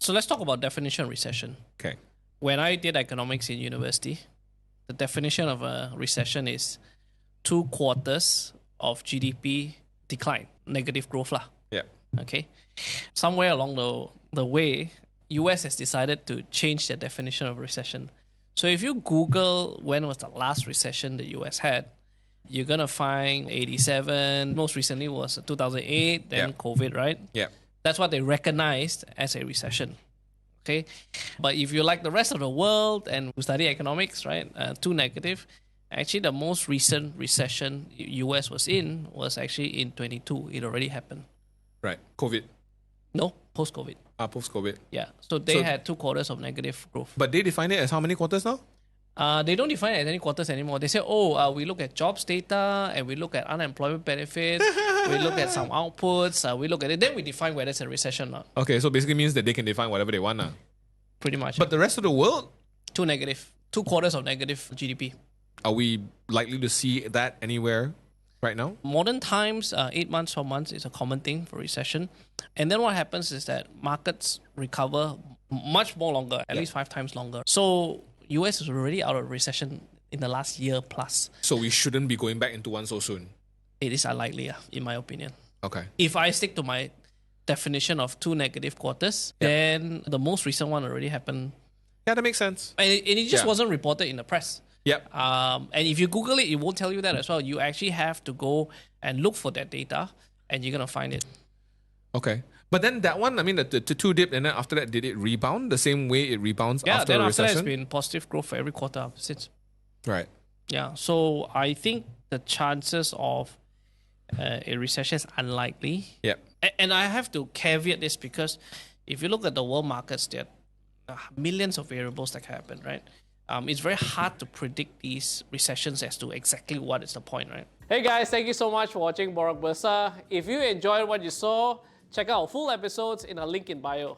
So let's talk about definition of recession. Okay. When I did economics in university, the definition of a recession is 2 quarters of GDP decline, negative growth lah. Yeah. Okay. Somewhere along the way, US has decided to change their definition of recession. So if you Google when was the last recession the US had, you're going to find 87. Most recently was 2008, then COVID, right? Yeah. That's what they recognized as a recession. Okay. But if you like the rest of the world and who study economics, right, too negative, actually the most recent recession US was in was actually in 22. It already happened. Right. COVID. No, post-COVID. Post-COVID. Yeah. So they had 2 quarters of negative growth. But they define it as how many quarters now? They don't define it as any quarters anymore. They say, we look at jobs data and we look at unemployment benefits. We look at some outputs. We look at it. Then we define whether it's a recession or not. Okay, so basically means that they can define whatever they want. Pretty much. But the rest of the world? 2 quarters of negative GDP. Are we likely to see that anywhere right now? Modern times, 8 months, 12 months is a common thing for recession. And then what happens is that markets recover much more longer, at least 5 times longer. So US is already out of recession in the last year plus. So we shouldn't be going back into one so soon? It is unlikely, in my opinion. Okay. If I stick to my definition of 2 negative quarters, then the most recent one already happened. Yeah, that makes sense. And it just wasn't reported in the press. Yep. And if you Google it, it won't tell you that as well. You actually have to go and look for that data and you're going to find it. Okay. But then that one, I mean, the 2 dipped and then after that, did it rebound the same way it rebounds after a recession? Yeah, then after that, it's been positive growth for every quarter since. Right. Yeah. So I think the chances of a recession is unlikely. Yeah. And I have to caveat this because if you look at the world markets, there are millions of variables that can happen, right? It's very hard to predict these recessions as to exactly what is the point, right? Hey guys, thank you so much for watching Borak Bursa. If you enjoyed what you saw, check out full episodes in our link in bio.